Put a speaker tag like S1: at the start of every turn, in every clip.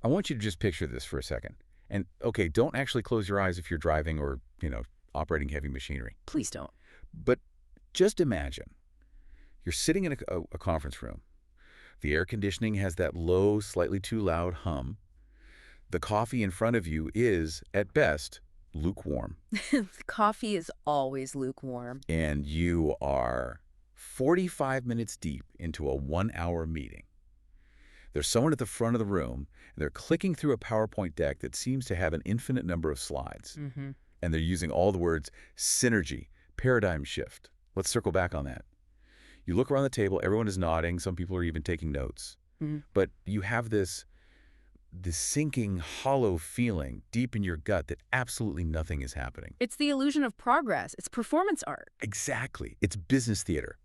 S1: I want you to just picture this for a second. And, okay, don't actually close your eyes if you're driving or, operating heavy machinery.
S2: Please don't.
S1: But just imagine you're sitting in a conference room. The air conditioning has that low, slightly too loud hum. The coffee in front of you is, at best, lukewarm.
S2: The coffee is always lukewarm.
S1: And you are 45 minutes deep into a 1-hour meeting. There's someone at the front of the room, and they're clicking through a PowerPoint deck that seems to have an infinite number of slides.
S2: Mm-hmm.
S1: And they're using all the words synergy, paradigm shift. Let's circle back on that. You look around the table, everyone is nodding, some people are even taking notes.
S2: Mm-hmm.
S1: But you have this sinking, hollow feeling deep in your gut that absolutely nothing is happening.
S2: It's the illusion of progress. It's performance art.
S1: Exactly. It's business theater.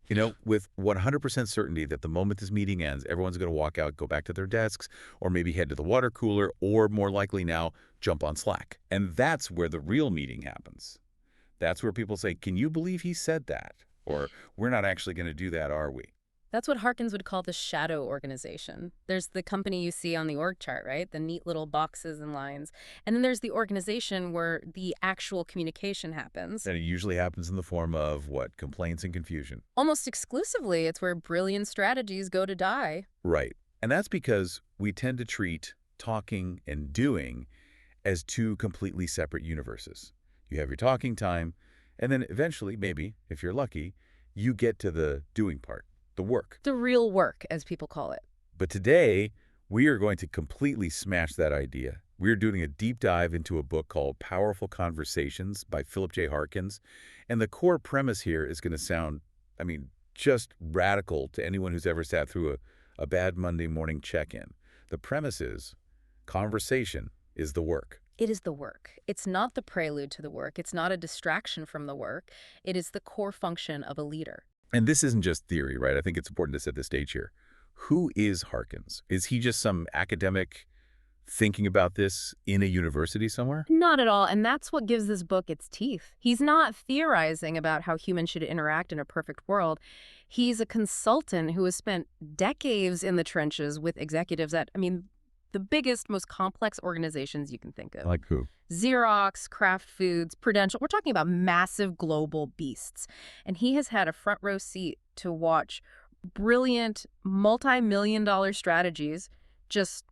S1: With 100% certainty that the moment this meeting ends, everyone's going to walk out, go back to their desks, or maybe head to the water cooler, or more likely now, jump on Slack. And that's where the real meeting happens. That's where people say, can you believe he said that? Or, we're not actually going to do that, are we?
S2: That's what Harkins would call the shadow organization. There's the company you see on the org chart, right? The neat little boxes and lines. And then there's the organization where the actual communication happens.
S1: And it usually happens in the form of, what, complaints and confusion.
S2: Almost exclusively, it's where brilliant strategies go to die.
S1: Right. And that's because we tend to treat talking and doing as two completely separate universes. You have your talking time, and then eventually, maybe, if you're lucky, you get to the doing part. The work.
S2: The real work, as people call it.
S1: But today, we are going to completely smash that idea. We're doing a deep dive into a book called Powerful Conversations by Philip J. Harkins. And the core premise here is going to sound, just radical to anyone who's ever sat through a bad Monday morning check-in. The premise is, conversation is the work.
S2: It is the work. It's not the prelude to the work. It's not a distraction from the work. It is the core function of a leader.
S1: And this isn't just theory, right? I think it's important to set the stage here. Who is Harkins? Is he just some academic thinking about this in a university somewhere?
S2: Not at all, and that's what gives this book its teeth. He's not theorizing about how humans should interact in a perfect world. He's a consultant who has spent decades in the trenches with executives at, the biggest, most complex organizations you can think of.
S1: Like who?
S2: Xerox, Kraft Foods, Prudential. We're talking about massive global beasts. And he has had a front row seat to watch brilliant, multi-million-dollar strategies just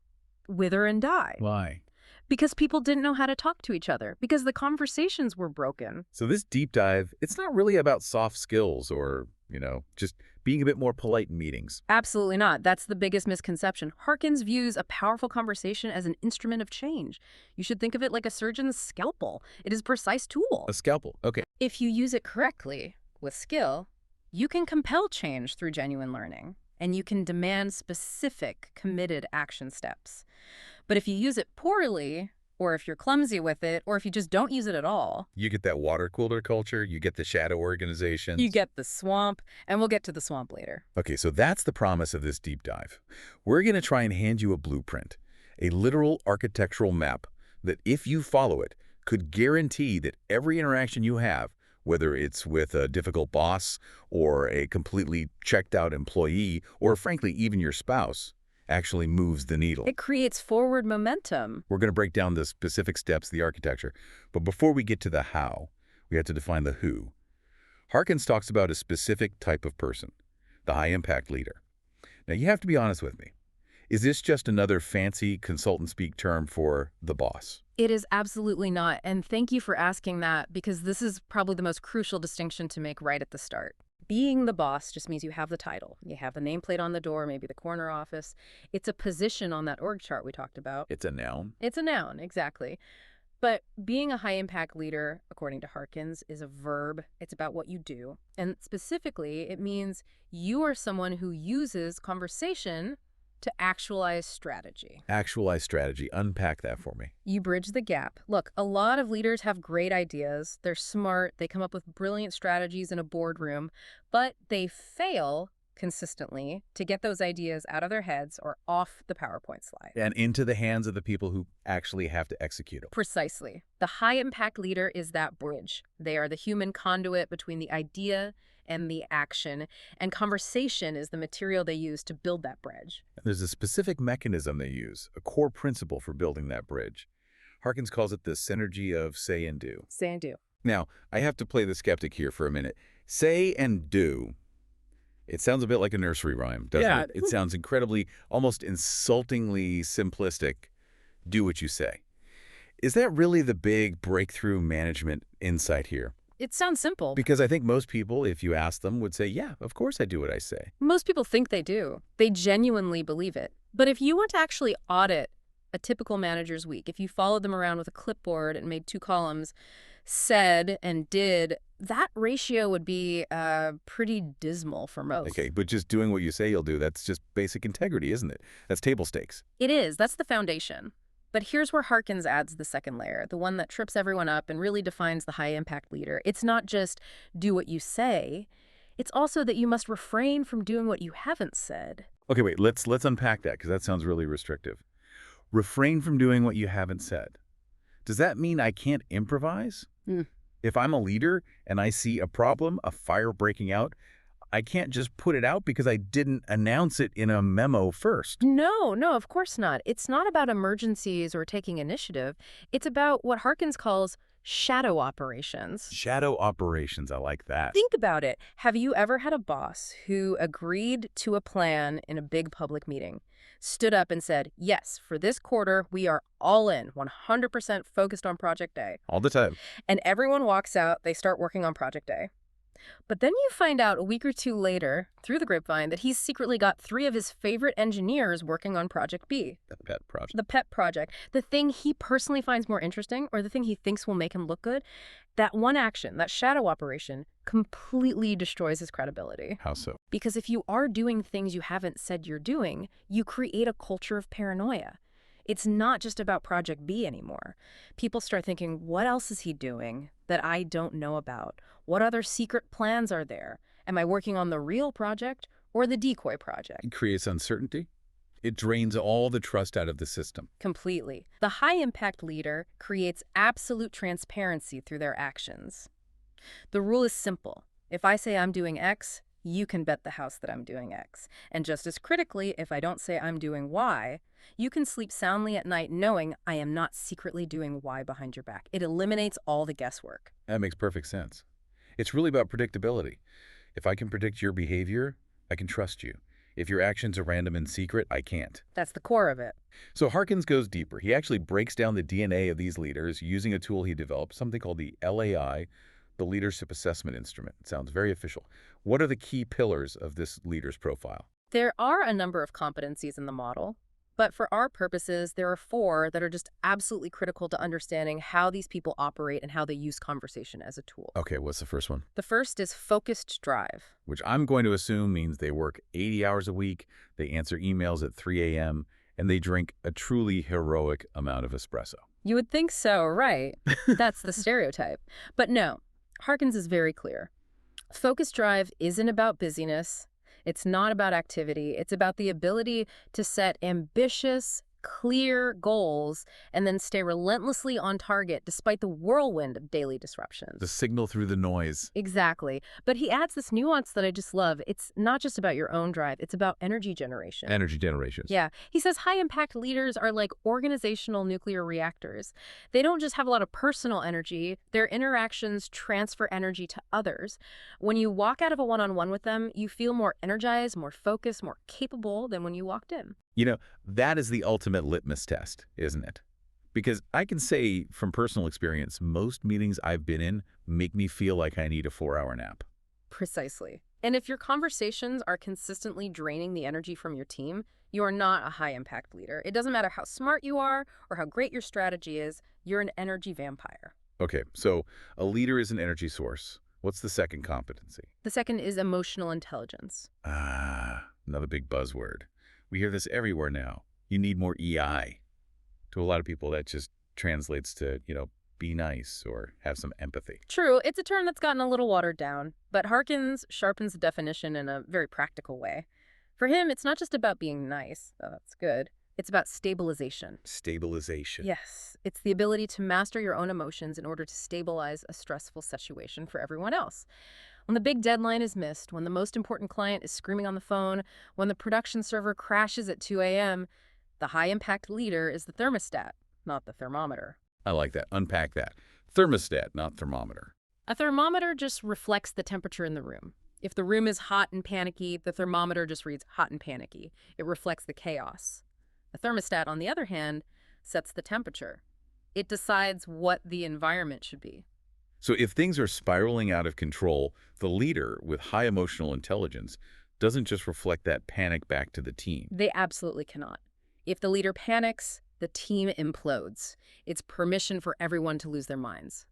S2: wither and die.
S1: Why?
S2: Because people didn't know how to talk to each other. Because the conversations were broken.
S1: So this deep dive, it's not really about soft skills or, just being a bit more polite in meetings.
S2: Absolutely not. That's the biggest misconception. Harkins views a powerful conversation as an instrument of change. You should think of it like a surgeon's scalpel. It is a precise tool.
S1: A scalpel, okay.
S2: If you use it correctly, with skill, you can compel change through genuine learning, and you can demand specific, committed action steps. But if you use it poorly, or if you're clumsy with it, or if you just don't use it at all,
S1: you get that water cooler culture, you get the shadow organizations.
S2: You get the swamp, and we'll get to the swamp later.
S1: Okay, so that's the promise of this deep dive. We're going to try and hand you a blueprint, a literal architectural map that, if you follow it, could guarantee that every interaction you have, whether it's with a difficult boss or a completely checked-out employee, or frankly, even your spouse, actually moves the needle.
S2: It creates forward momentum.
S1: We're going to break down the specific steps, the architecture. But before we get to the how, we have to define the who. Harkins talks about a specific type of person, the high-impact leader. Now, you have to be honest with me. Is this just another fancy consultant-speak term for the boss?
S2: It is absolutely not. And thank you for asking that, because this is probably the most crucial distinction to make right at the start. Being the boss just means you have the title. You have the nameplate on the door, maybe the corner office. It's a position on that org chart we talked about.
S1: It's a noun?
S2: It's a noun, exactly. But being a high-impact leader, according to Harkins, is a verb. It's about what you do. And specifically, it means you are someone who uses conversation to actualize strategy.
S1: Actualize strategy. Unpack that for me.
S2: You bridge the gap. Look, a lot of leaders have great ideas. They're smart. They come up with brilliant strategies in a boardroom, but they fail consistently to get those ideas out of their heads or off the PowerPoint slide.
S1: And into the hands of the people who actually have to execute them.
S2: Precisely. The high-impact leader is that bridge. They are the human conduit between the idea and the action, and conversation is the material they use to build that bridge.
S1: And there's a specific mechanism they use, a core principle for building that bridge. Harkins calls it the synergy of say and do.
S2: Say and do.
S1: Now, I have to play the skeptic here for a minute. Say and do. It sounds a bit like a nursery rhyme, doesn't
S2: Yeah.
S1: it? It sounds incredibly, almost insultingly simplistic. Do what you say. Is that really the big breakthrough management insight here?
S2: It sounds simple.
S1: Because I think most people, if you ask them, would say, yeah, of course I do what I say.
S2: Most people think they do. They genuinely believe it. But if you want to actually audit a typical manager's week, if you followed them around with a clipboard and made 2 columns, said and did, that ratio would be pretty dismal for most.
S1: Okay, but just doing what you say you'll do, that's just basic integrity, isn't it? That's table stakes.
S2: It is. That's the foundation. But here's where Harkins adds the second layer, the one that trips everyone up and really defines the high-impact leader. It's not just do what you say. It's also that you must refrain from doing what you haven't said.
S1: Okay, wait, let's unpack that because that sounds really restrictive. Refrain from doing what you haven't said. Does that mean I can't improvise? If I'm a leader and I see a problem, a fire breaking out, I can't just put it out because I didn't announce it in a memo first.
S2: No, of course not. It's not about emergencies or taking initiative. It's about what Harkins calls shadow operations.
S1: Shadow operations, I like that.
S2: Think about it. Have you ever had a boss who agreed to a plan in a big public meeting, stood up and said, yes, for this quarter, we are all in, 100% focused on Project A.
S1: All the time.
S2: And everyone walks out, they start working on Project A. But then you find out a week or 2 later, through the grapevine, that he's secretly got 3 of his favorite engineers working on Project B.
S1: The pet project.
S2: The pet project. The thing he personally finds more interesting, or the thing he thinks will make him look good. That one action, that shadow operation, completely destroys his credibility.
S1: How so?
S2: Because if you are doing things you haven't said you're doing, you create a culture of paranoia. It's not just about Project B anymore. People start thinking, what else is he doing that I don't know about? What other secret plans are there? Am I working on the real project or the decoy project?
S1: It creates uncertainty. It drains all the trust out of the system.
S2: Completely. The high-impact leader creates absolute transparency through their actions. The rule is simple. If I say I'm doing X, you can bet the house that I'm doing X. And just as critically, if I don't say I'm doing Y, you can sleep soundly at night knowing I am not secretly doing Y behind your back. It eliminates all the guesswork.
S1: That makes perfect sense. It's really about predictability. If I can predict your behavior, I can trust you. If your actions are random and secret, I can't.
S2: That's the core of it.
S1: So Harkins goes deeper. He actually breaks down the DNA of these leaders using a tool he developed, something called the LAI, the Leadership Assessment Instrument. It sounds very official. What are the key pillars of this leader's profile?
S2: There are a number of competencies in the model, but for our purposes, there are 4 that are just absolutely critical to understanding how these people operate and how they use conversation as a tool.
S1: Okay, what's the first one?
S2: The first is focused drive.
S1: Which I'm going to assume means they work 80 hours a week, they answer emails at 3 a.m., and they drink a truly heroic amount of espresso.
S2: You would think so, right? That's the stereotype. But no, Harkins is very clear. Focused drive isn't about busyness. It's not about activity. It's about the ability to set ambitious, clear goals and then stay relentlessly on target despite the whirlwind of daily disruptions.
S1: The signal through the noise.
S2: Exactly. But he adds this nuance that I just love. It's not just about your own drive. It's about energy generation.
S1: Energy generation.
S2: Yeah. He says high-impact leaders are like organizational nuclear reactors. They don't just have a lot of personal energy. Their interactions transfer energy to others. When you walk out of a one-on-one with them, you feel more energized, more focused, more capable than when you walked in.
S1: You know, that is the ultimate litmus test, isn't it? Because I can say from personal experience, most meetings I've been in make me feel like I need a 4-hour nap.
S2: Precisely. And if your conversations are consistently draining the energy from your team, you are not a high-impact leader. It doesn't matter how smart you are or how great your strategy is, you're an energy vampire.
S1: Okay, so a leader is an energy source. What's the second competency?
S2: The second is emotional intelligence.
S1: Another big buzzword. We hear this everywhere now. You need more EI. To a lot of people, that just translates to, be nice or have some empathy.
S2: True, it's a term that's gotten a little watered down, but Harkins sharpens the definition in a very practical way. For him, it's not just about being nice, though that's good. It's about stabilization.
S1: Stabilization.
S2: Yes, it's the ability to master your own emotions in order to stabilize a stressful situation for everyone else. When the big deadline is missed, when the most important client is screaming on the phone, when the production server crashes at 2 a.m., the high-impact leader is the thermostat, not the thermometer.
S1: I like that. Unpack that. Thermostat, not thermometer.
S2: A thermometer just reflects the temperature in the room. If the room is hot and panicky, the thermometer just reads hot and panicky. It reflects the chaos. A thermostat, on the other hand, sets the temperature. It decides what the environment should be.
S1: So if things are spiraling out of control, the leader with high emotional intelligence doesn't just reflect that panic back to the team.
S2: They absolutely cannot. If the leader panics, the team implodes. It's permission for everyone to lose their minds.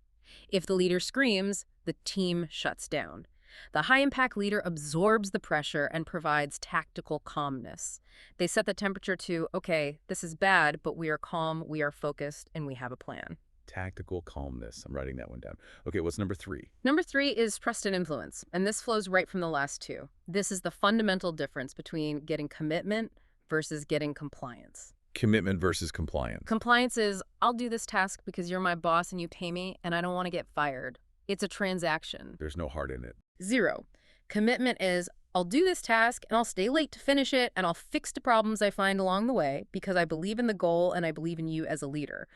S2: If the leader screams, the team shuts down. The high-impact leader absorbs the pressure and provides tactical calmness. They set the temperature to, okay, this is bad, but we are calm, we are focused, and we have a plan.
S1: Tactical calmness. I'm writing that one down. Okay, what's number 3?
S2: Number 3 is trust and influence, and this flows right from the last two. This is the fundamental difference between getting commitment versus getting compliance.
S1: Commitment versus compliance.
S2: Compliance is, I'll do this task because you're my boss and you pay me, and I don't want to get fired. It's a transaction.
S1: There's no heart in it.
S2: 0. Commitment is, I'll do this task and I'll stay late to finish it and I'll fix the problems I find along the way because I believe in the goal and I believe in you as a leader.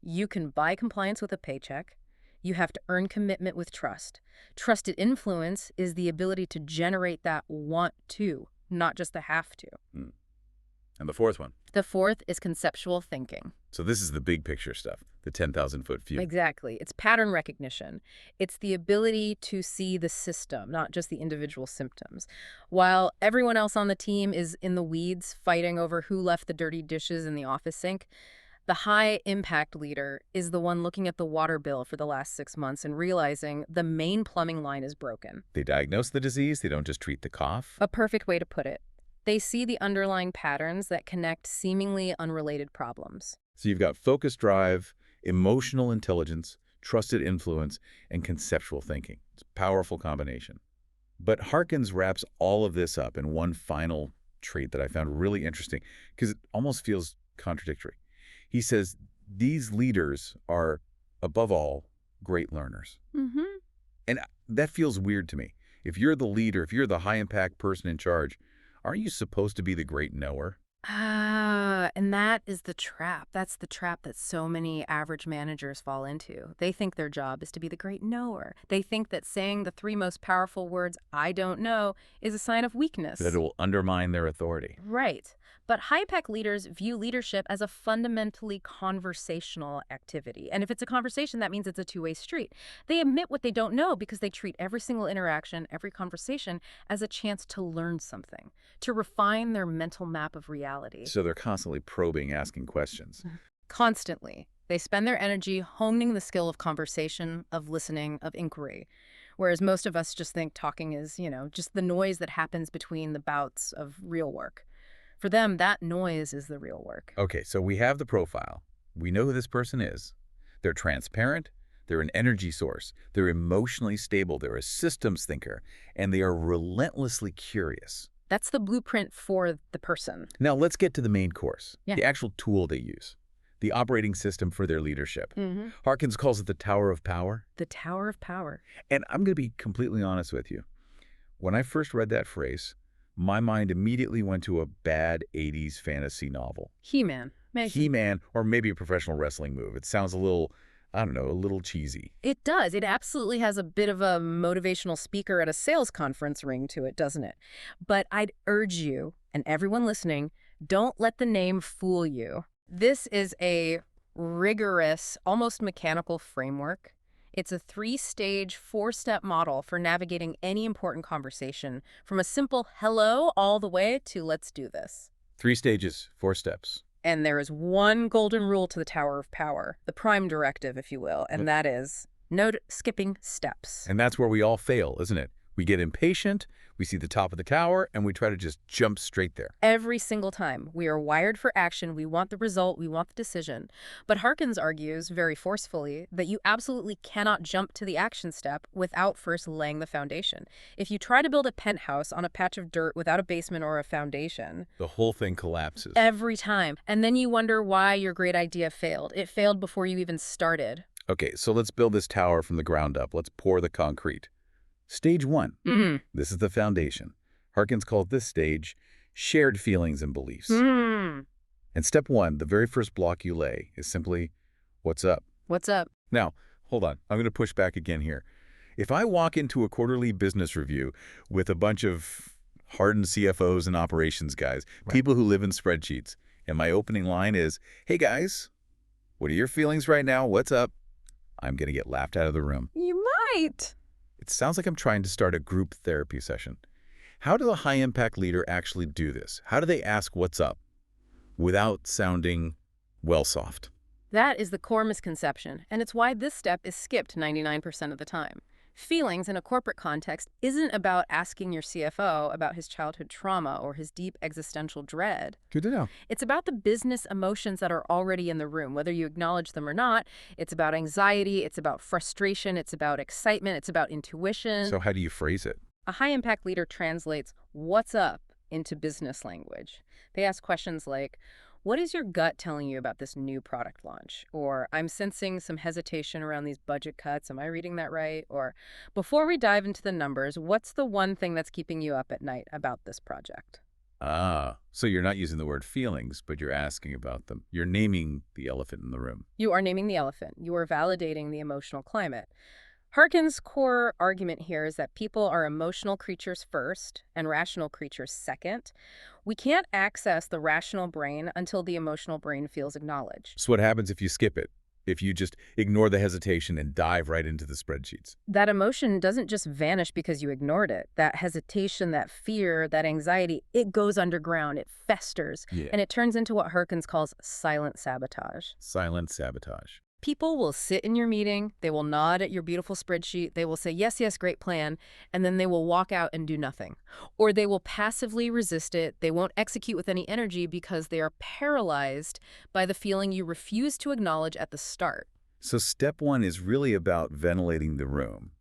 S2: You can buy compliance with a paycheck. You have to earn commitment with trust. Trusted influence is the ability to generate that want to, not just the have to.
S1: And the 4th one?
S2: The 4th is conceptual thinking.
S1: So this is the big picture stuff, the 10,000-foot view.
S2: Exactly. It's pattern recognition. It's the ability to see the system, not just the individual symptoms. While everyone else on the team is in the weeds fighting over who left the dirty dishes in the office sink, the high-impact leader is the one looking at the water bill for the last 6 months and realizing the main plumbing line is broken.
S1: They diagnose the disease, they don't just treat the cough.
S2: A perfect way to put it. They see the underlying patterns that connect seemingly unrelated problems.
S1: So you've got focused drive, emotional intelligence, trusted influence, and conceptual thinking. It's a powerful combination. But Harkins wraps all of this up in one final trait that I found really interesting because it almost feels contradictory. He says these leaders are, above all, great learners. And that feels weird to me. If you're the leader, if you're the high-impact person in charge, aren't you supposed to be the great knower?
S2: And that is the trap. That's the trap that so many average managers fall into. They think their job is to be the great knower. They think that saying the 3 most powerful words, I don't know, is a sign of weakness.
S1: That it will undermine their authority.
S2: Right. But high-impact leaders view leadership as a fundamentally conversational activity. And if it's a conversation, that means it's a two-way street. They admit what they don't know because they treat every single interaction, every conversation, as a chance to learn something, to refine their mental map of reality.
S1: So they're constantly probing, asking questions.
S2: Constantly. They spend their energy honing the skill of conversation, of listening, of inquiry. Whereas most of us just think talking is, just the noise that happens between the bouts of real work. For them, that noise is the real work.
S1: Okay, so we have the profile. We know who this person is. They're transparent. They're an energy source. They're emotionally stable. They're a systems thinker. And they are relentlessly curious.
S2: That's the blueprint for the person.
S1: Now, let's get to the main course,
S2: Yeah.
S1: the actual tool they use, the operating system for their leadership. Harkins calls it the Tower of Power.
S2: The Tower of Power.
S1: And I'm going to be completely honest with you. When I first read that phrase, my mind immediately went to a bad 80s fantasy novel.
S2: He-Man.
S1: He-Man, or maybe a professional wrestling move. It sounds a little, I don't know, a little cheesy.
S2: It does. It absolutely has a bit of a motivational speaker at a sales conference ring to it, doesn't it? But I'd urge you, and everyone listening, don't let the name fool you. This is a rigorous, almost mechanical framework. It's a 3-stage, 4-step model for navigating any important conversation, from a simple hello all the way to let's do this.
S1: 3 stages, 4 steps.
S2: And there is one golden rule to the Tower of Power, the prime directive, if you will, and that is no skipping steps.
S1: And that's where we all fail, isn't it? We get impatient, we see the top of the tower, and we try to just jump straight there.
S2: Every single time. We are wired for action. We want the result. We want the decision. But Harkins argues, very forcefully, that you absolutely cannot jump to the action step without first laying the foundation. If you try to build a penthouse on a patch of dirt without a basement or a foundation,
S1: The whole thing collapses.
S2: every time. And then you wonder why your great idea failed. It failed before you even started.
S1: Okay, so let's build this tower from the ground up. Let's pour the concrete. Stage 1. This is the foundation. Harkins calls this stage shared feelings and beliefs. And step 1, the very first block you lay, is simply, what's up?
S2: What's up?
S1: Now, hold on. I'm going to push back again here. If I walk into a quarterly business review with a bunch of hardened CFOs and operations guys, people who live in spreadsheets, and my opening line is, hey guys, what are your feelings right now? What's up? I'm going to get laughed out of the room.
S2: You might.
S1: It sounds like I'm trying to start a group therapy session. How does a high-impact leader actually do this? How do they ask what's up without sounding, well, soft?
S2: That is the core misconception, and it's why this step is skipped 99% of the time. Feelings in a corporate context isn't about asking your CFO about his childhood trauma or his deep existential dread.
S1: Good to know.
S2: It's about the business emotions that are already in the room, whether you acknowledge them or not. It's about anxiety, it's about frustration, it's about excitement, it's about intuition.
S1: So how do you phrase it?
S2: A high-impact leader translates what's up into business language. They ask questions like, what is your gut telling you about this new product launch? Or, I'm sensing some hesitation around these budget cuts. Am I reading that right? Or, before we dive into the numbers, what's the one thing that's keeping you up at night about this project?
S1: Ah, so you're not using the word feelings, but you're asking about them. You're naming the elephant in the room.
S2: You are naming the elephant. You are validating the emotional climate. Harkins' core argument here is that people are emotional creatures first and rational creatures second. We can't access the rational brain until the emotional brain feels acknowledged.
S1: So what happens if you skip it? If you just ignore the hesitation and dive right into the spreadsheets?
S2: That emotion doesn't just vanish because you ignored it. That hesitation, that fear, that anxiety, it goes underground, it festers, and it turns into what Harkins calls silent sabotage.
S1: Silent sabotage.
S2: People will sit in your meeting, they will nod at your beautiful spreadsheet, they will say, yes, yes, great plan, and then they will walk out and do nothing. Or they will passively resist it, they won't execute with any energy because they are paralyzed by the feeling you refuse to acknowledge at the start.
S1: So step 1 is really about ventilating the room,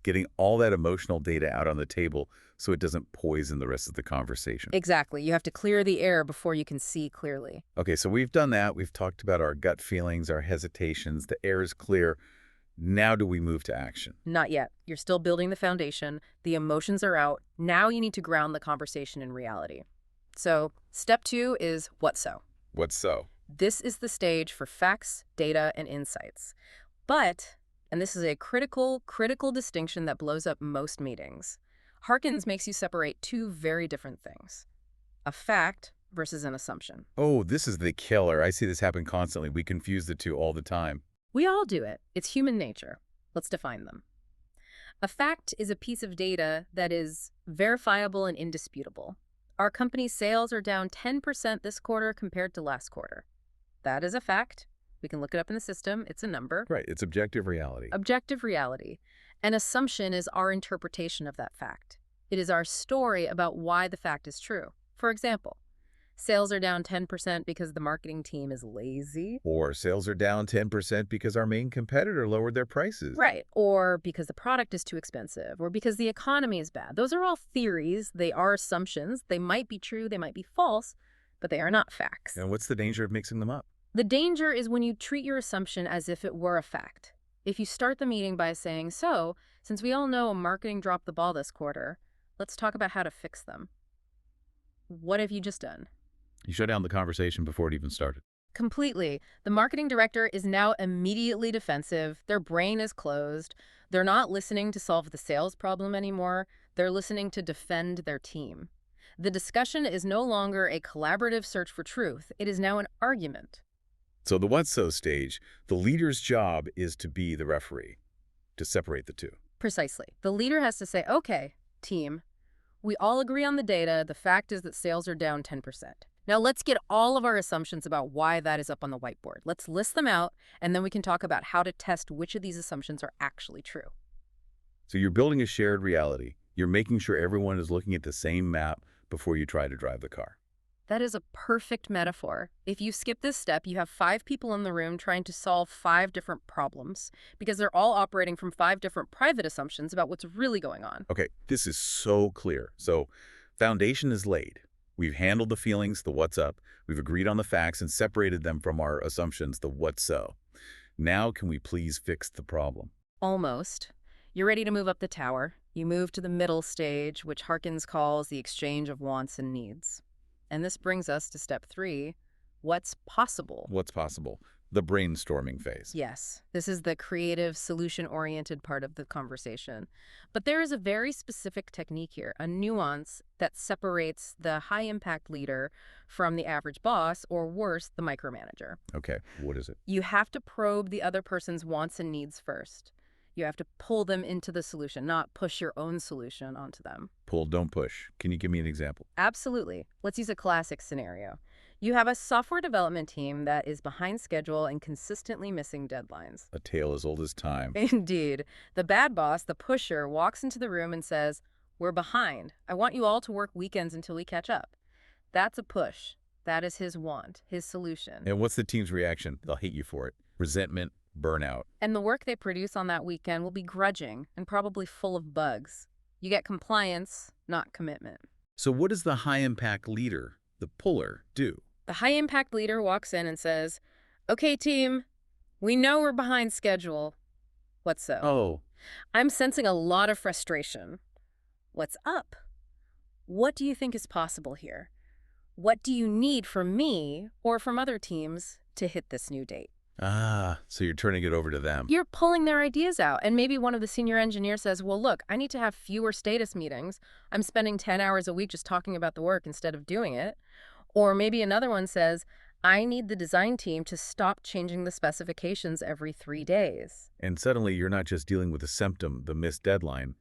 S1: getting all that emotional data out on the table so it doesn't poison the rest of the conversation.
S2: Exactly. You have to clear the air before you can see clearly.
S1: Okay, so we've done that. We've talked about our gut feelings, our hesitations. The air is clear. Now do we move to action?
S2: Not yet. You're still building the foundation. The emotions are out. Now you need to ground the conversation in reality. So step 2 is what so?
S1: What so?
S2: This is the stage for facts, data, and insights. But, and this is a critical distinction that blows up most meetings, Harkins makes you separate two very different things. A fact versus an assumption.
S1: Oh, this is the killer. I see this happen constantly. We confuse the two all the time.
S2: We all do it. It's human nature. Let's define them. A fact is a piece of data that is verifiable and indisputable. Our company's sales are down 10% this quarter compared to last quarter. That is a fact. We can look it up in the system. It's a number.
S1: Right. It's objective reality.
S2: Objective reality. An assumption is our interpretation of that fact. It is our story about why the fact is true. For example, sales are down 10% because the marketing team is lazy.
S1: Or sales are down 10% because our main competitor lowered their prices.
S2: Right. Or because the product is too expensive. Or because the economy is bad. Those are all theories. They are assumptions. They might be true. They might be false. But they are not facts.
S1: And what's the danger of mixing them up?
S2: The danger is when you treat your assumption as if it were a fact. If you start the meeting by saying, so, since we all know marketing dropped the ball this quarter, let's talk about how to fix them. What have you just done?
S1: You shut down the conversation before it even started.
S2: Completely. The marketing director is now immediately defensive. Their brain is closed. They're not listening to solve the sales problem anymore. They're listening to defend their team. The discussion is no longer a collaborative search for truth. It is now an argument.
S1: So the what so stage, the leader's job is to be the referee, to separate the two.
S2: Precisely. The leader has to say, okay, team, we all agree on the data. The fact is that sales are down 10%. Now let's get all of our assumptions about why that is up on the whiteboard. Let's list them out, and then we can talk about how to test which of these assumptions are actually true.
S1: So you're building a shared reality. You're making sure everyone is looking at the same map before you try to drive the car.
S2: That is a perfect metaphor. If you skip this step, you have 5 people in the room trying to solve 5 different problems because they're all operating from 5 different private assumptions about what's really going on.
S1: Okay, this is so clear. So, foundation is laid. We've handled the feelings, the what's up. We've agreed on the facts and separated them from our assumptions, the what's so. Now, can we please fix the problem?
S2: Almost. You're ready to move up the tower. You move to the middle stage, which Harkins calls the exchange of wants and needs. And this brings us to step 3, what's possible.
S1: What's possible? The brainstorming phase.
S2: Yes, this is the creative, solution-oriented part of the conversation. But there is a very specific technique here, a nuance that separates the high-impact leader from the average boss, or worse, the micromanager.
S1: Okay, what is it?
S2: You have to probe the other person's wants and needs first. You have to pull them into the solution, not push your own solution onto them.
S1: Pull, don't push. Can you give me an example?
S2: Absolutely. Let's use a classic scenario. You have a software development team that is behind schedule and consistently missing deadlines.
S1: A tale as old as time.
S2: Indeed. The bad boss, the pusher, walks into the room and says, "We're behind. I want you all to work weekends until we catch up." That's a push. That is his want, his solution.
S1: And what's the team's reaction? They'll hate you for it. Resentment, burnout.
S2: And the work they produce on that weekend will be grudging and probably full of bugs. You get compliance, not commitment.
S1: So what does the high-impact leader, the puller, do?
S2: The high-impact leader walks in and says, "Okay, team, we know we're behind schedule. What's so?"
S1: Oh,
S2: I'm sensing a lot of frustration. What's up? What do you think is possible here? What do you need from me or from other teams to hit this new date?
S1: so you're turning it over to them.
S2: You're pulling their ideas out, and maybe one of the senior engineers says, "Well, look, I need to have fewer status meetings. I'm spending 10 hours a week just talking about the work instead of doing it." Or maybe another one says, "I need the design team to stop changing the specifications every 3 days."
S1: And suddenly you're not just dealing with a symptom, the missed deadline.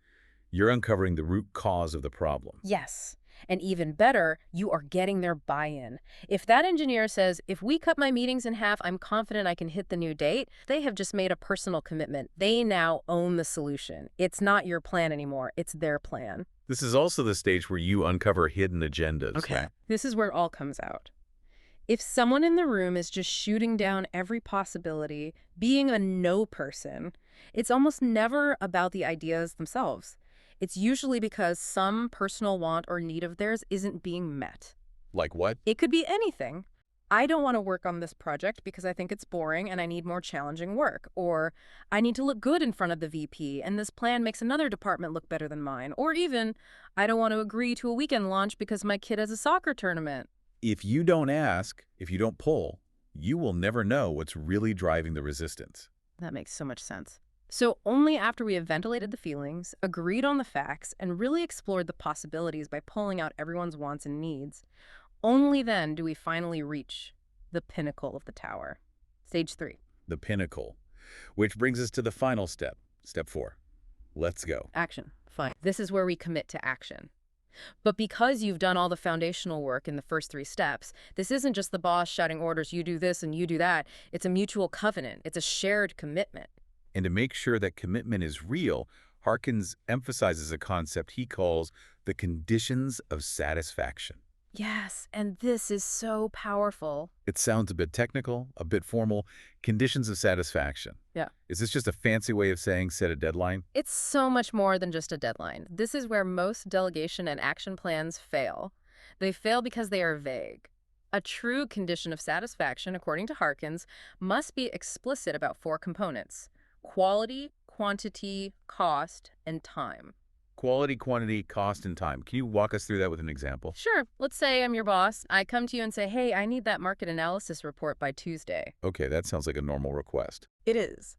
S1: You're uncovering the root cause of the problem.
S2: Yes. And even better, you are getting their buy-in. If that engineer says, "If we cut my meetings in half, I'm confident I can hit the new date," they have just made a personal commitment. They now own the solution. It's not your plan anymore. It's their plan.
S1: This is also the stage where you uncover hidden agendas.
S2: Okay. This is where it all comes out. If someone in the room is just shooting down every possibility, being a no person, it's almost never about the ideas themselves. It's usually because some personal want or need of theirs isn't being met.
S1: Like what?
S2: It could be anything. "I don't want to work on this project because I think it's boring and I need more challenging work." Or, "I need to look good in front of the VP and this plan makes another department look better than mine." Or even, "I don't want to agree to a weekend launch because my kid has a soccer tournament."
S1: If you don't ask, if you don't pull, you will never know what's really driving the resistance.
S2: That makes so much sense. So only after we have ventilated the feelings, agreed on the facts, and really explored the possibilities by pulling out everyone's wants and needs, only then do we finally reach the pinnacle of the tower. Stage 3.
S1: The pinnacle. Which brings us to the final step. Step 4. Let's go.
S2: Action. Fine. This is where we commit to action. But because you've done all the foundational work in the first 3 steps, this isn't just the boss shouting orders, "You do this and you do that." It's a mutual covenant. It's a shared commitment.
S1: And to make sure that commitment is real, Harkins emphasizes a concept he calls the conditions of satisfaction.
S2: Yes, and this is so powerful.
S1: It sounds a bit technical, a bit formal. Conditions of satisfaction.
S2: Yeah.
S1: Is this just a fancy way of saying set a deadline?
S2: It's so much more than just a deadline. This is where most delegation and action plans fail. They fail because they are vague. A true condition of satisfaction, according to Harkins, must be explicit about 4 components: quality, quantity, cost, and time.
S1: Quality, quantity, cost, and time. Can you walk us through that with an example?
S2: Sure, let's say I'm your boss. I come to you and say, "Hey, I need that market analysis report by Tuesday."
S1: Okay, that sounds like a normal request.
S2: It is.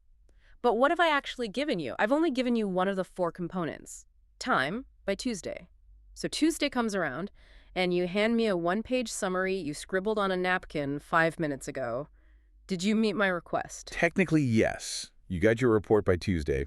S2: But what have I actually given you? I've only given you one of the 4 components. Time by Tuesday. So Tuesday comes around, and you hand me a 1-page summary you scribbled on a napkin 5 minutes ago. Did you meet my request?
S1: Technically, yes. You got your report by Tuesday,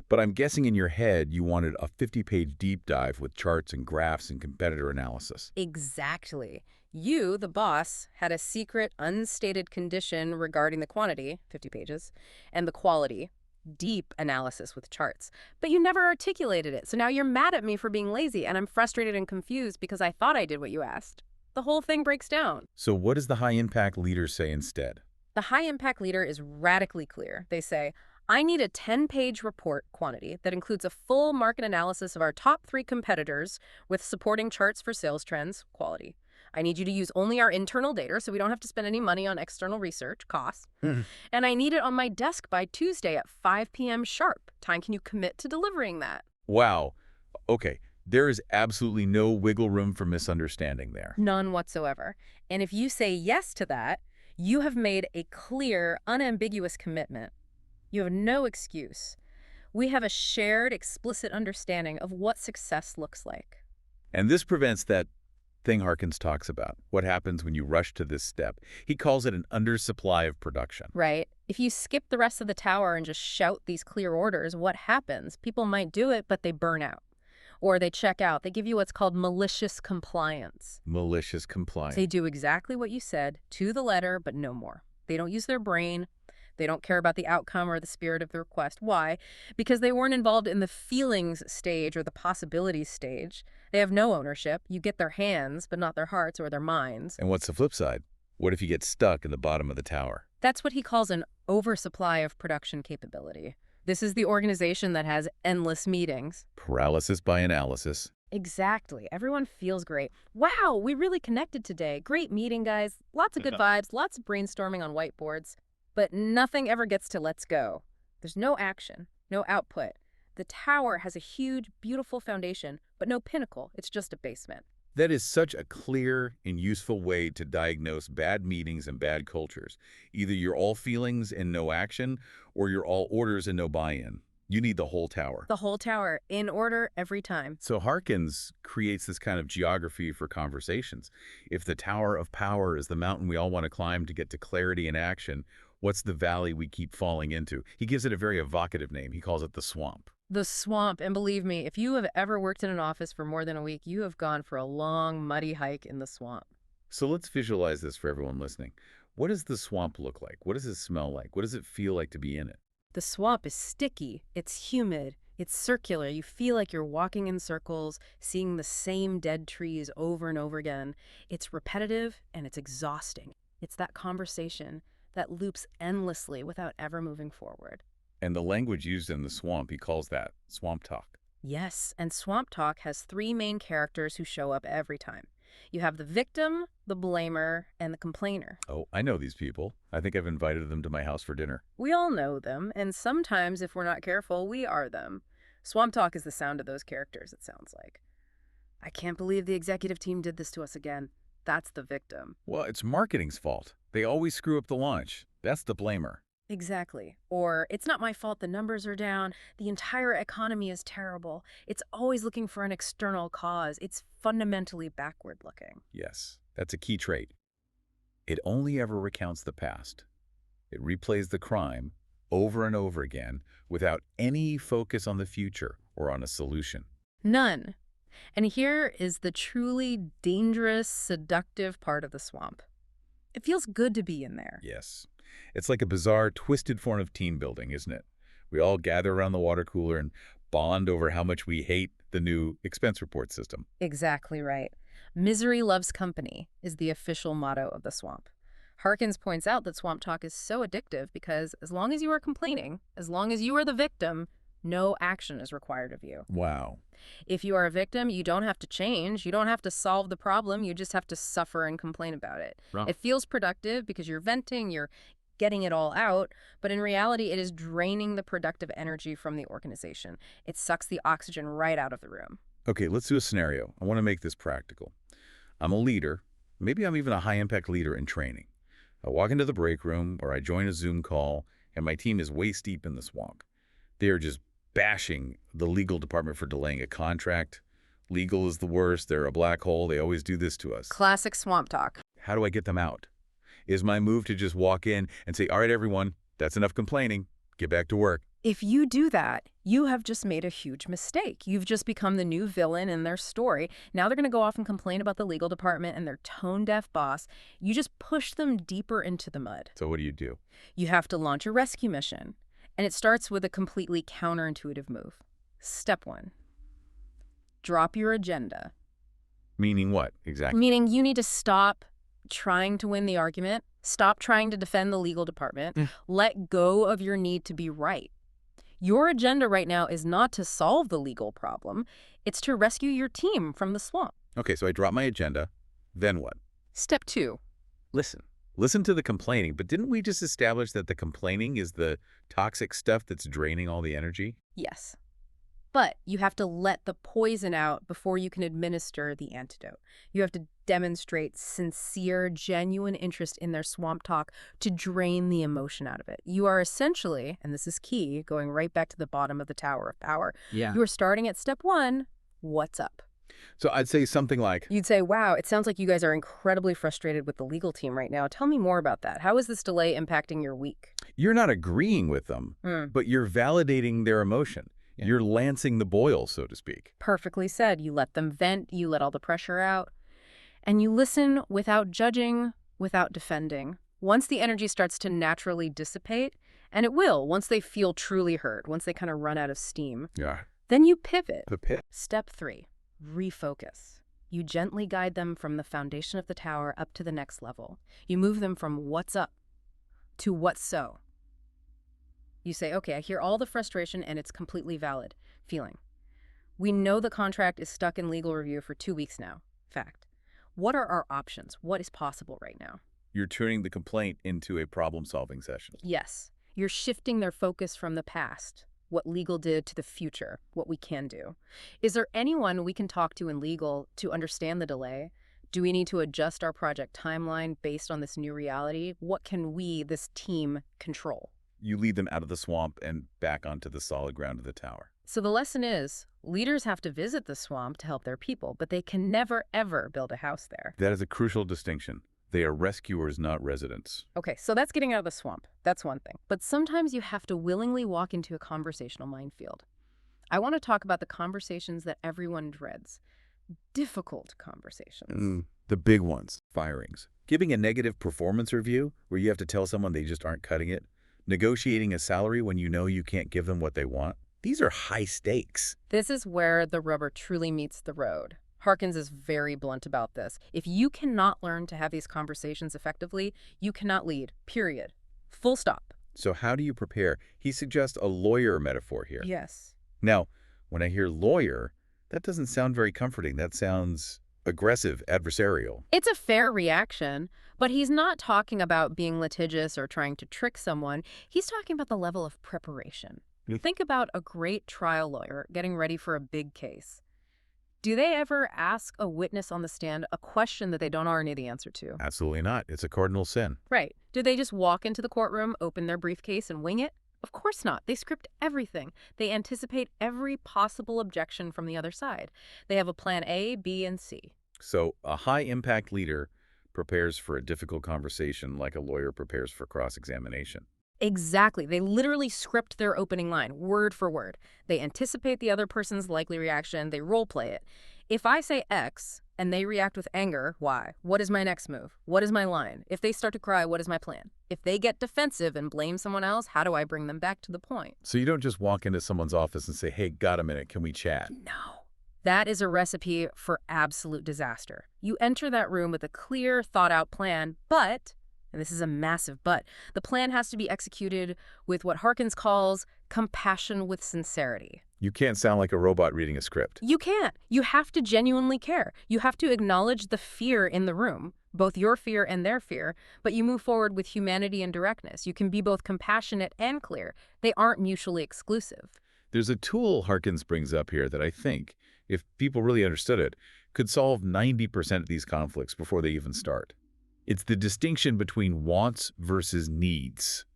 S1: but I'm guessing in your head you wanted a 50-page deep dive with charts and graphs and competitor analysis.
S2: Exactly. You, the boss, had a secret, unstated condition regarding the quantity, 50 pages, and the quality, deep analysis with charts. But you never articulated it, so now you're mad at me for being lazy, and I'm frustrated and confused because I thought I did what you asked. The whole thing breaks down.
S1: So what does the high-impact leader say instead?
S2: The high-impact leader is radically clear. They say, I need a 10-page report quantity that includes a full market analysis of our top 3 competitors with supporting charts for sales trends, quality. I need you to use only our internal data so we don't have to spend any money on external research costs. And I need it on my desk by Tuesday at 5 p.m. sharp. Time can you commit to delivering that?
S1: Wow. Okay, there is absolutely no wiggle room for misunderstanding there.
S2: None whatsoever. And if you say yes to that, you have made a clear, unambiguous commitment. You have no excuse. We have a shared, explicit understanding of what success looks like.
S1: And this prevents that thing Harkins talks about, what happens when you rush to this step. He calls it an undersupply of production.
S2: Right. If you skip the rest of the tower and just shout these clear orders, what happens? People might do it, but they burn out. Or they check out. They give you what's called malicious compliance.
S1: Malicious compliance.
S2: They do exactly what you said, to the letter, but no more. They don't use their brain. They don't care about the outcome or the spirit of the request. Why? Because they weren't involved in the feelings stage or the possibilities stage. They have no ownership. You get their hands, but not their hearts or their minds.
S1: And what's the flip side? What if you get stuck in the bottom of the tower?
S2: That's what he calls an oversupply of production capability. This is the organization that has endless meetings.
S1: Paralysis by analysis.
S2: Exactly. Everyone feels great. Wow, we really connected today. Great meeting, guys. Lots of good vibes, lots of brainstorming on whiteboards. But nothing ever gets to let's go. There's no action, no output. The tower has a huge, beautiful foundation, but no pinnacle. It's just a basement.
S1: That is such a clear and useful way to diagnose bad meetings and bad cultures. Either you're all feelings and no action, or you're all orders and no buy-in. You need the whole tower.
S2: The whole tower, in order, every time.
S1: So Harkins creates this kind of geography for conversations. If the tower of power is the mountain we all want to climb to get to clarity and action, what's the valley we keep falling into? He gives it a very evocative name. He calls it the swamp.
S2: The swamp, and believe me, if you have ever worked in an office for more than a week, you have gone for a long, muddy hike in the swamp.
S1: So let's visualize this for everyone listening. What does the swamp look like? What does it smell like? What does it feel like to be in it?
S2: The swamp is sticky, it's humid, it's circular. You feel like you're walking in circles, seeing the same dead trees over and over again. It's repetitive and it's exhausting. It's that conversation that loops endlessly without ever moving forward.
S1: And the language used in the swamp, he calls that swamp talk.
S2: Yes, and swamp talk has 3 main characters who show up every time. You have the victim, the blamer, and the complainer.
S1: Oh, I know these people. I think I've invited them to my house for dinner.
S2: We all know them, and sometimes, if we're not careful, we are them. Swamp talk is the sound of those characters, it sounds like. I can't believe the executive team did this to us again. That's the victim.
S1: Well, it's marketing's fault. They always screw up the launch. That's the blamer.
S2: Exactly. Or, it's not my fault the numbers are down. The entire economy is terrible. It's always looking for an external cause. It's fundamentally backward looking.
S1: Yes, that's a key trait. It only ever recounts the past. It replays the crime over and over again without any focus on the future or on a solution.
S2: None. And here is the truly dangerous, seductive part of the swamp. It feels good to be in there.
S1: Yes. It's like a bizarre, twisted form of team building, isn't it? We all gather around the water cooler and bond over how much we hate the new expense report system.
S2: Exactly right. Misery loves company is the official motto of the swamp. Harkins points out that swamp talk is so addictive because as long as you are complaining, as long as you are the victim, no action is required of you.
S1: Wow.
S2: If you are a victim, you don't have to change. You don't have to solve the problem. You just have to suffer and complain about it.
S1: Right.
S2: It feels productive because you're venting, you're getting it all out, but in reality, it is draining the productive energy from the organization. It sucks the oxygen right out of the room.
S1: Okay, let's do a scenario. I want to make this practical. I'm a leader. Maybe I'm even a high-impact leader in training. I walk into the break room or I join a Zoom call, and my team is waist deep in the swamp. They are just bashing the legal department for delaying a contract. Legal is the worst. They're a black hole. They always do this to us.
S2: Classic swamp talk.
S1: How do I get them out? Is my move to just walk in and say, all right, everyone, that's enough complaining. Get back to work.
S2: If you do that, you have just made a huge mistake. You've just become the new villain in their story. Now they're going to go off and complain about the legal department and their tone-deaf boss. You just push them deeper into the mud.
S1: So what do?
S2: You have to launch a rescue mission. And it starts with a completely counterintuitive move. Step 1, drop your agenda.
S1: Meaning what, exactly?
S2: Meaning you need to stop trying to win the argument, stop trying to defend the legal department, let go of your need to be right. Your agenda right now is not to solve the legal problem, it's to rescue your team from the swamp.
S1: Okay, so I drop my agenda. Then what?
S2: Step 2,
S1: Listen. Listen to the complaining, but didn't we just establish that the complaining is the toxic stuff that's draining all the energy?
S2: yes. But you have to let the poison out before you can administer the antidote. You have to demonstrate sincere, genuine interest in their swamp talk to drain the emotion out of it. You are essentially, and this is key, going right back to the bottom of the Tower of Power.
S3: Yeah.
S2: You are starting at step 1, what's up?
S1: So I'd say something like,
S2: You'd say, wow, it sounds like you guys are incredibly frustrated with the legal team right now. Tell me more about that. How is this delay impacting your week?
S1: you're not agreeing with them, but you're validating their emotion.
S3: Yeah.
S1: You're lancing the boil, so to speak.
S2: Perfectly said. You let them vent, you let all the pressure out, and you listen without judging, without defending. Once the energy starts to naturally dissipate, and it will once they feel truly heard, once they kind of run out of steam,
S1: Yeah.
S2: then you pivot.
S1: The pit.
S2: Step 3, refocus. You gently guide them from the foundation of the tower up to the next level. You move them from what's up to what's so. You say, okay, I hear all the frustration and it's completely valid feeling. We know the contract is stuck in legal review for 2 weeks now. Fact. What are our options? What is possible right now?
S1: You're turning the complaint into a problem-solving session.
S2: Yes. You're shifting their focus from the past, what legal did, to the future, what we can do. Is there anyone we can talk to in legal to understand the delay? Do we need to adjust our project timeline based on this new reality? What can we, this team, control?
S1: You lead them out of the swamp and back onto the solid ground of the tower.
S2: So the lesson is, leaders have to visit the swamp to help their people, but they can never, ever build a house there.
S1: That is a crucial distinction. They are rescuers, not residents.
S2: Okay, so that's getting out of the swamp. That's one thing. But sometimes you have to willingly walk into a conversational minefield. I want to talk about the conversations that everyone dreads. Difficult conversations.
S1: The big ones. Firings. Giving a negative performance review where you have to tell someone they just aren't cutting it. Negotiating a salary when you know you can't give them what they want. These are high stakes.
S2: This is where the rubber truly meets the road. Harkins is very blunt about this. If you cannot learn to have these conversations effectively, you cannot lead, period. Full stop.
S1: So how do you prepare? He suggests a lawyer metaphor here.
S2: Yes.
S1: Now, when I hear lawyer, that doesn't sound very comforting. That sounds aggressive, adversarial.
S2: It's a fair reaction, but he's not talking about being litigious or trying to trick someone. He's talking about the level of preparation. Think about a great trial lawyer getting ready for a big case. Do they ever ask a witness on the stand a question that they don't already know the answer to?
S1: Absolutely not. It's a cardinal sin.
S2: Right. Do they just walk into the courtroom, open their briefcase, and wing it? Of course not. They script everything. They anticipate every possible objection from the other side. They have a plan A, B, and C.
S1: So a high-impact leader prepares for a difficult conversation like a lawyer prepares for cross-examination.
S2: Exactly. They literally script their opening line, word for word. They anticipate the other person's likely reaction. They role play it. If I say X and they react with anger, why? What is my next move? What is my line? If they start to cry, what is my plan? If they get defensive and blame someone else, how do I bring them back to the point?
S1: So you don't just walk into someone's office and say, hey, got a minute, can we chat?
S2: No. That is a recipe for absolute disaster. You enter that room with a clear, thought-out plan, but, and this is a massive but, the plan has to be executed with what Harkins calls compassion with sincerity.
S1: You can't sound like a robot reading a script.
S2: You can't. You have to genuinely care. You have to acknowledge the fear in the room, both your fear and their fear, but you move forward with humanity and directness. You can be both compassionate and clear. They aren't mutually exclusive.
S1: There's a tool Harkins brings up here that I think, if people really understood it, could solve 90% of these conflicts before they even start. It's the distinction between wants versus needs.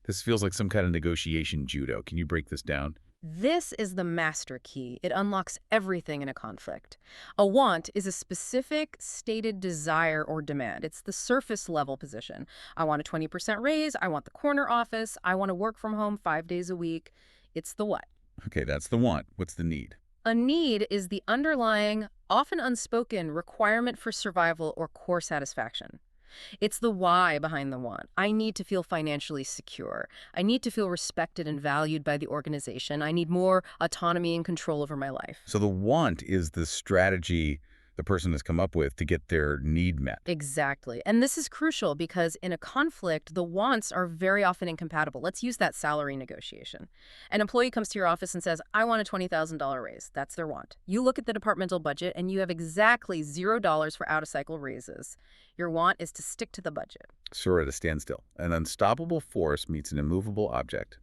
S1: This feels like some kind of negotiation judo. Can you break this down?
S2: This is the master key. It unlocks everything in a conflict. A want is a specific stated desire or demand. It's the surface level position. I want a 20% raise. I want the corner office. I want to work from home 5 days a week. It's the what.
S1: Okay, that's the want. What's the need?
S2: A need is the underlying, often unspoken requirement for survival or core satisfaction. It's the why behind the want. I need to feel financially secure. I need to feel respected and valued by the organization. I need more autonomy and control over my life.
S1: So the want is the strategy the person has come up with to get their need met.
S2: Exactly. And this is crucial because in a conflict, the wants are very often incompatible. Let's use that salary negotiation. An employee comes to your office and says, I want a $20,000 raise. That's their want. You look at the departmental budget and you have exactly $0 for out-of-cycle raises. Your want is to stick to the budget.
S1: So we're at a standstill. An unstoppable force meets an immovable object.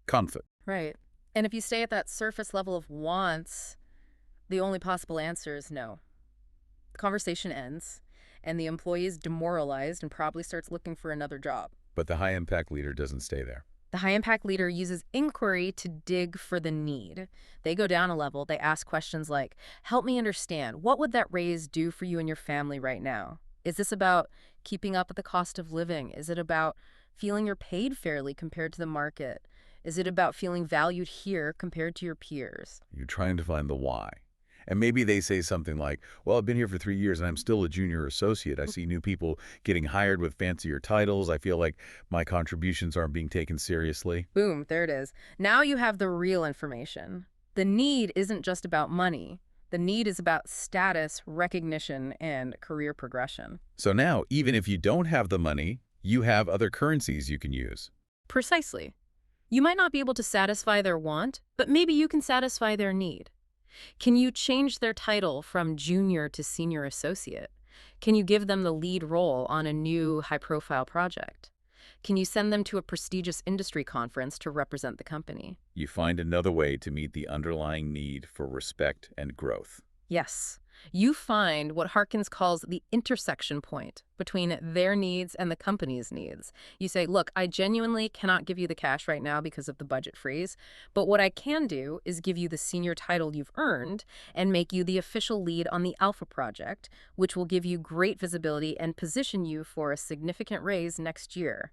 S1: Conflict.
S2: Right. And if you stay at that surface level of wants, the only possible answer is no. The conversation ends, and the employee is demoralized and probably starts looking for another job.
S1: But the high-impact leader doesn't stay there.
S2: The high-impact leader uses inquiry to dig for the need. They go down a level. They ask questions like, help me understand, what would that raise do for you and your family right now? Is this about keeping up with the cost of living? Is it about feeling you're paid fairly compared to the market? Is it about feeling valued here compared to your peers?
S1: You're trying to find the why. And maybe they say something like, well, I've been here for 3 years and I'm still a junior associate. I see new people getting hired with fancier titles. I feel like my contributions aren't being taken seriously.
S2: Boom, there it is. Now you have the real information. The need isn't just about money. The need is about status, recognition, and career progression.
S1: So now, even if you don't have the money, you have other currencies you can use.
S2: Precisely. You might not be able to satisfy their want, but maybe you can satisfy their need. Can you change their title from junior to senior associate? Can you give them the lead role on a new high-profile project? Can you send them to a prestigious industry conference to represent the company?
S1: You find another way to meet the underlying need for respect and growth.
S2: Yes. You find what Harkins calls the intersection point between their needs and the company's needs. You say, look, I genuinely cannot give you the cash right now because of the budget freeze, but what I can do is give you the senior title you've earned and make you the official lead on the Alpha project, which will give you great visibility and position you for a significant raise next year.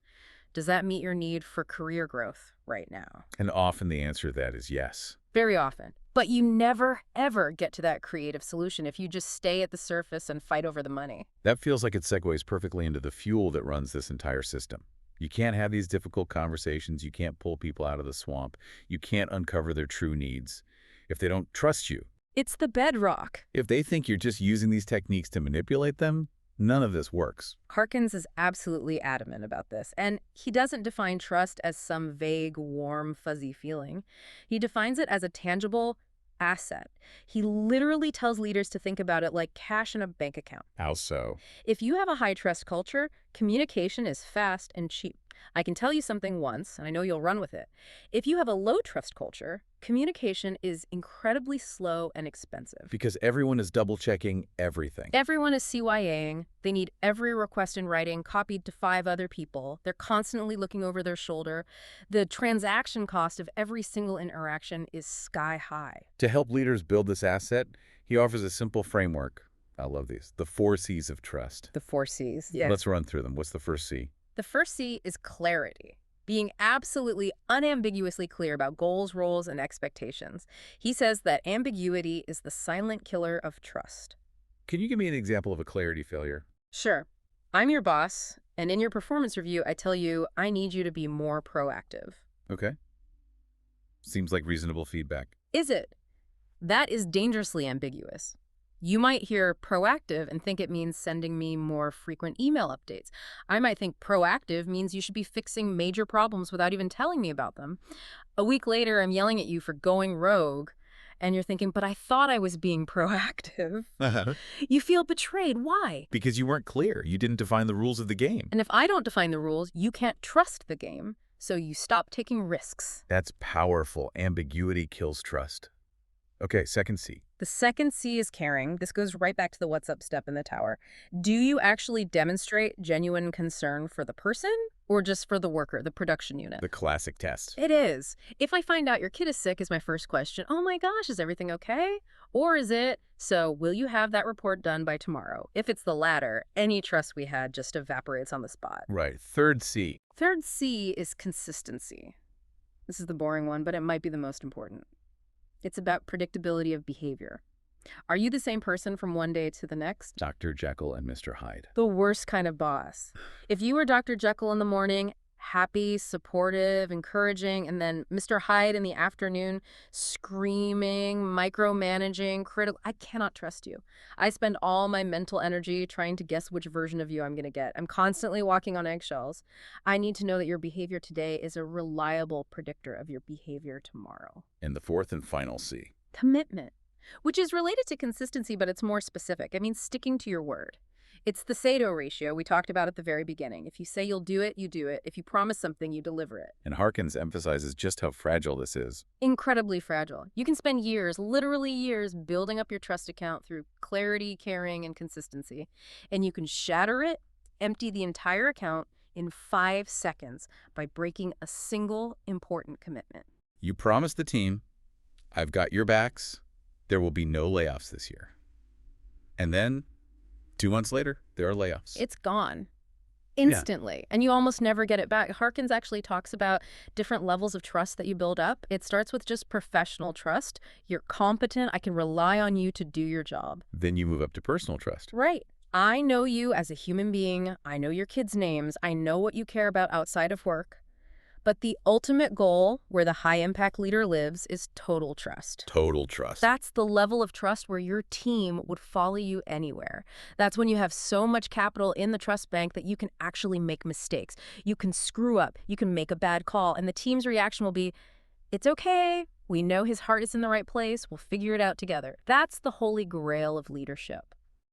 S2: Does that meet your need for career growth right now?
S1: And often the answer to that is yes.
S2: Very often. But you never, ever get to that creative solution if you just stay at the surface and fight over the money.
S1: That feels like it segues perfectly into the fuel that runs this entire system. You can't have these difficult conversations. You can't pull people out of the swamp. You can't uncover their true needs if they don't trust you.
S2: It's the bedrock.
S1: If they think you're just using these techniques to manipulate them, none of this works.
S2: Harkins is absolutely adamant about this, and he doesn't define trust as some vague, warm, fuzzy feeling. He defines it as a tangible asset. He literally tells leaders to think about it like cash in a bank account.
S1: How so?
S2: If you have a high-trust culture, communication is fast and cheap. I can tell you something once, and I know you'll run with it. If you have a low-trust culture, communication is incredibly slow and expensive.
S1: Because everyone is double-checking everything.
S2: Everyone is CYAing. They need every request in writing copied to 5 other people. They're constantly looking over their shoulder. The transaction cost of every single interaction is sky high.
S1: To help leaders build this asset, he offers a simple framework. I love these. The 4 C's of trust.
S2: The 4 C's.
S1: Let's run through them. What's the first C?
S2: The first C is clarity. Being absolutely unambiguously clear about goals, roles, and expectations. He says that ambiguity is the silent killer of trust.
S1: Can you give me an example of a clarity failure?
S2: Sure. I'm your boss, and in your performance review, I tell you I need you to be more proactive.
S1: Okay. Seems like reasonable feedback.
S2: Is it? That is dangerously ambiguous. You might hear proactive and think it means sending me more frequent email updates. I might think proactive means you should be fixing major problems without even telling me about them. A week later, I'm yelling at you for going rogue, and you're thinking, but I thought I was being proactive. You feel betrayed. Why?
S1: Because you weren't clear. You didn't define the rules of the game.
S2: And if I don't define the rules, you can't trust the game, so you stop taking risks.
S1: That's powerful. Ambiguity kills trust. Okay, second C.
S2: The second C is caring. This goes right back to the what's up step in the tower. Do you actually demonstrate genuine concern for the person or just for the worker, the production unit?
S1: The classic test.
S2: It is. If I find out your kid is sick is my first question. Oh my gosh, is everything okay? Or is it, so will you have that report done by tomorrow? If it's the latter, any trust we had just evaporates on the spot.
S1: Right. Third C.
S2: Third C is consistency. This is the boring one, but it might be the most important. It's about predictability of behavior. Are you the same person from one day to the next?
S1: Dr. Jekyll and Mr. Hyde.
S2: The worst kind of boss. If you were Dr. Jekyll in the morning, happy, supportive, encouraging, and then Mr. Hyde in the afternoon, screaming, micromanaging, critical, I cannot trust you. I spend all my mental energy trying to guess which version of you I'm going to get. I'm constantly walking on eggshells. I need to know that your behavior today is a reliable predictor of your behavior tomorrow.
S1: And the fourth and final C.
S2: Commitment, which is related to consistency, but it's more specific. I mean, sticking to your word. It's the Sato ratio we talked about at the very beginning. If you say you'll do it, you do it. If you promise something, you deliver it.
S1: And Harkins emphasizes just how fragile this is.
S2: Incredibly fragile. You can spend years, literally years, building up your trust account through clarity, caring, and consistency. And you can shatter it, empty the entire account in 5 seconds by breaking a single important commitment.
S1: You promised the team, I've got your backs. There will be no layoffs this year. And then 2 months later, there are layoffs.
S2: It's gone instantly, and you almost never get it back. Harkins actually talks about different levels of trust that you build up. It starts with just professional trust. You're competent. I can rely on you to do your job.
S1: Then you move up to personal trust.
S2: Right. I know you as a human being. I know your kids' names. I know what you care about outside of work. But the ultimate goal, where the high-impact leader lives, is total trust.
S1: Total trust.
S2: That's the level of trust where your team would follow you anywhere. That's when you have so much capital in the trust bank that you can actually make mistakes. You can screw up. You can make a bad call. And the team's reaction will be, it's okay. We know his heart is in the right place. We'll figure it out together. That's the holy grail of leadership.